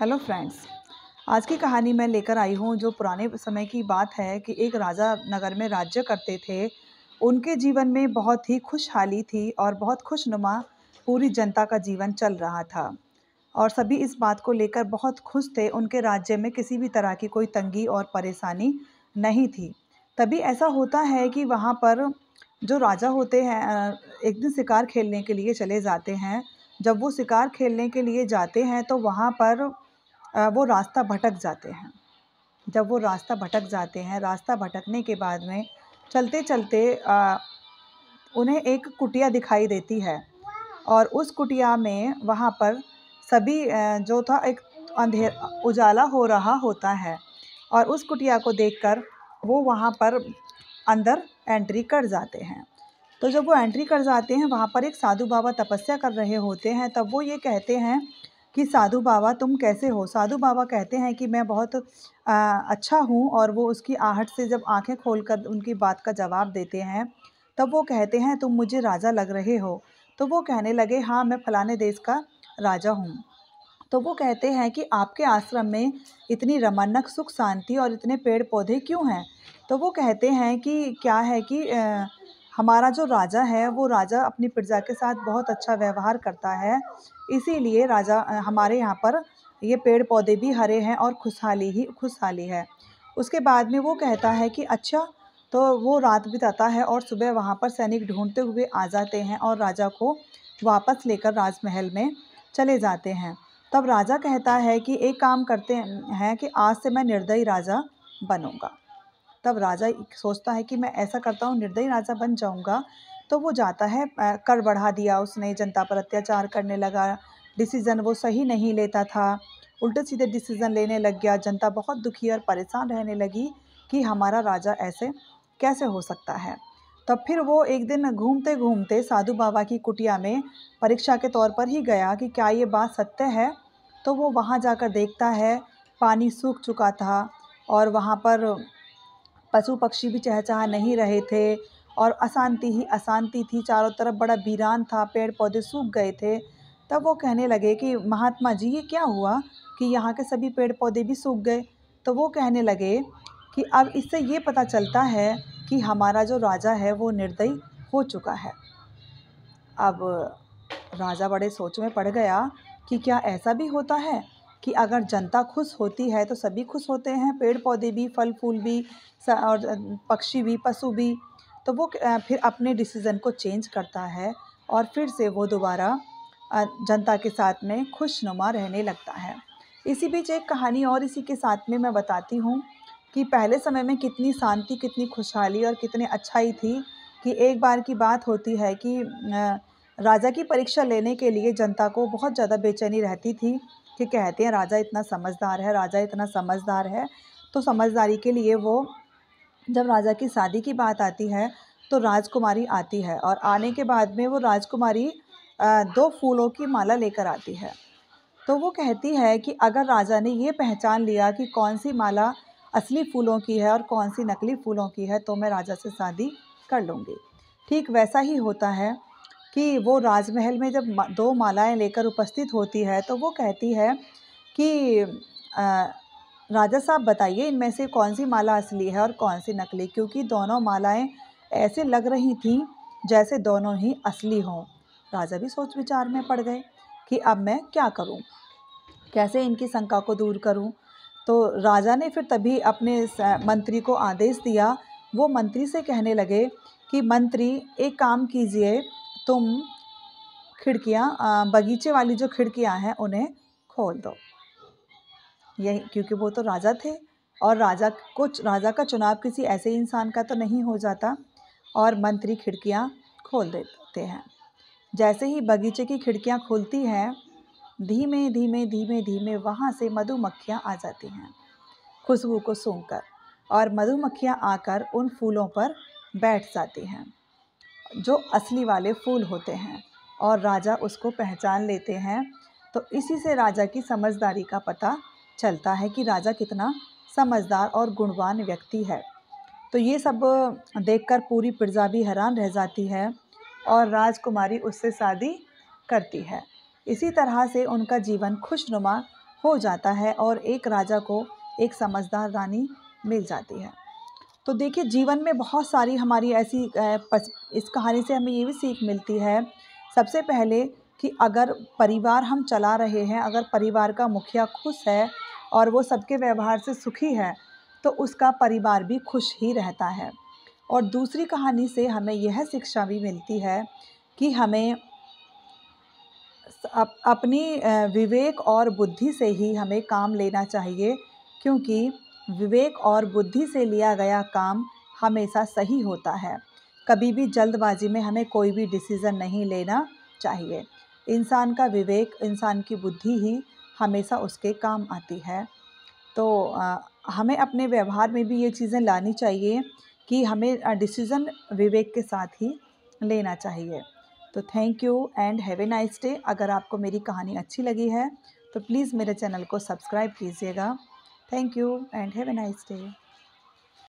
Hello friends. आज की कहानी मैं लेकर आई हूँ जो पुराने समय की बात है कि एक राजा नगर में राज्य करते थे। उनके जीवन में बहुत ही खुशहाली थी और बहुत खुशनुमा पूरी जनता का जीवन चल रहा था और सभी इस बात को लेकर बहुत खुश थे। उनके राज्य में किसी भी तरह की कोई तंगी और परेशानी नहीं थी। तभी ऐसा होता है कि वहाँ पर जो राजा होते हैं एक दिन शिकार खेलने के लिए चले जाते हैं। जब वो शिकार खेलने के लिए जाते हैं तो वहाँ पर वो रास्ता भटक जाते हैं। जब वो रास्ता भटक जाते हैं, रास्ता भटकने के बाद में चलते-चलते उन्हें एक कुटिया दिखाई देती है और उस कुटिया में वहाँ पर सभी जो था एक उजाला हो रहा होता है और उस कुटिया को देखकर वो वहाँ पर अंदर एंट्री कर जाते हैं। तो जब वो एंट्री कर जाते हैं, वहाँ पर एक साधु बाबा तपस्या कर रहे होते हैं। तब वो ये कहते हैं कि साधु बाबा तुम कैसे हो? साधु बाबा कहते हैं कि मैं बहुत अच्छा हूँ। और वो उसकी आहट से जब आँखें खोलकर उनकी बात का जवाब देते हैं, तब वो कहते हैं तुम मुझे राजा लग रहे हो। तो वो कहने लगे हाँ, मैं फलाने देश का राजा हूँ। तो वो कहते हैं कि आपके आश्रम में इतनी रमणक सुख शांति और इतने पेड़ पौधे क्यों हैं? तो वो कहते हैं कि क्या है कि हमारा जो राजा है वो राजा अपनी प्रजा के साथ बहुत अच्छा व्यवहार करता है, इसीलिए राजा हमारे यहाँ पर ये पेड़ पौधे भी हरे हैं और खुशहाली ही खुशहाली है। उसके बाद में वो कहता है कि अच्छा। तो वो रात बिताता है और सुबह वहाँ पर सैनिक ढूंढते हुए आ जाते हैं और राजा को वापस लेकर राजमहल में चले जाते हैं। तब राजा कहता है कि एक काम करते हैं कि आज से मैं निर्दयी राजा बनूंगा। तब राजा सोचता है कि मैं ऐसा करता हूँ, निर्दयी राजा बन जाऊंगा। तो वो जाता है, कर बढ़ा दिया उसने, जनता पर अत्याचार करने लगा। डिसीज़न वो सही नहीं लेता था, उल्टे सीधे डिसीज़न लेने लग गया। जनता बहुत दुखी और परेशान रहने लगी कि हमारा राजा ऐसे कैसे हो सकता है। तब फिर वो एक दिन घूमते घूमते साधु बाबा की कुटिया में परीक्षा के तौर पर ही गया कि क्या ये बात सत्य है। तो वो वहाँ जाकर देखता है, पानी सूख चुका था और वहाँ पर पशु पक्षी भी चहचहा नहीं रहे थे और अशांति ही अशांति थी। चारों तरफ बड़ा वीरान था, पेड़ पौधे सूख गए थे। तब वो कहने लगे कि महात्मा जी, ये क्या हुआ कि यहाँ के सभी पेड़ पौधे भी सूख गए? तो वो कहने लगे कि अब इससे ये पता चलता है कि हमारा जो राजा है वो निर्दयी हो चुका है। अब राजा बड़े सोच में पड़ गया कि क्या ऐसा भी होता है कि अगर जनता खुश होती है तो सभी खुश होते हैं, पेड़ पौधे भी, फल फूल भी, और पक्षी भी, पशु भी। तो वो फिर अपने डिसीज़न को चेंज करता है और फिर से वो दोबारा जनता के साथ में खुशनुमा रहने लगता है। इसी बीच एक कहानी और इसी के साथ में मैं बताती हूँ कि पहले समय में कितनी शांति, कितनी खुशहाली और कितनी अच्छाई थी कि एक बार की बात होती है कि राजा की परीक्षा लेने के लिए जनता को बहुत ज़्यादा बेचैनी रहती थी कि कहते हैं राजा इतना समझदार है, राजा इतना समझदार है। तो समझदारी के लिए वो जब राजा की शादी की बात आती है तो राजकुमारी आती है और आने के बाद में वो राजकुमारी 2 फूलों की माला लेकर आती है। तो वो कहती है कि अगर राजा ने ये पहचान लिया कि कौन सी माला असली फूलों की है और कौन सी नकली फूलों की है तो मैं राजा से शादी कर लूँगी। ठीक वैसा ही होता है कि वो राजमहल में जब 2 मालाएं लेकर उपस्थित होती है तो वो कहती है कि राजा साहब बताइए इनमें से कौन सी माला असली है और कौन सी नकली, क्योंकि दोनों मालाएं ऐसे लग रही थीं जैसे दोनों ही असली हों। राजा भी सोच विचार में पड़ गए कि अब मैं क्या करूं, कैसे इनकी शंका को दूर करूं। तो राजा ने फिर तभी अपने मंत्री को आदेश दिया। वो मंत्री से कहने लगे कि मंत्री एक काम कीजिए, तुम खिड़कियाँ, बगीचे वाली जो खिड़कियाँ हैं उन्हें खोल दो। यही, क्योंकि वो तो राजा थे और राजा का चुनाव किसी ऐसे इंसान का तो नहीं हो जाता। और मंत्री खिड़कियाँ खोल देते हैं। जैसे ही बगीचे की खिड़कियाँ खुलती हैं, धीमे धीमे धीमे धीमे वहाँ से मधुमक्खियाँ आ जाती हैं खुशबू को सूंघकर, और मधुमक्खियाँ आकर उन फूलों पर बैठ जाती हैं जो असली वाले फूल होते हैं और राजा उसको पहचान लेते हैं। तो इसी से राजा की समझदारी का पता चलता है कि राजा कितना समझदार और गुणवान व्यक्ति है। तो ये सब देखकर पूरी प्रजा भी हैरान रह जाती है और राजकुमारी उससे शादी करती है। इसी तरह से उनका जीवन खुशनुमा हो जाता है और एक राजा को एक समझदार रानी मिल जाती है। तो देखिए जीवन में बहुत सारी हमारी ऐसी इस कहानी से हमें ये भी सीख मिलती है, सबसे पहले कि अगर परिवार हम चला रहे हैं, अगर परिवार का मुखिया खुश है और वो सबके व्यवहार से सुखी है, तो उसका परिवार भी खुश ही रहता है। और दूसरी कहानी से हमें यह शिक्षा भी मिलती है कि हमें अपनी विवेक और बुद्धि से ही हमें काम लेना चाहिए, क्योंकि विवेक और बुद्धि से लिया गया काम हमेशा सही होता है। कभी भी जल्दबाजी में हमें कोई भी डिसीज़न नहीं लेना चाहिए। इंसान का विवेक, इंसान की बुद्धि ही हमेशा उसके काम आती है। तो हमें अपने व्यवहार में भी ये चीज़ें लानी चाहिए कि हमें डिसीज़न विवेक के साथ ही लेना चाहिए। तो thank you and have a nice day. अगर आपको मेरी कहानी अच्छी लगी है तो प्लीज़ मेरे चैनल को सब्सक्राइब कीजिएगा। Thank you and have a nice day.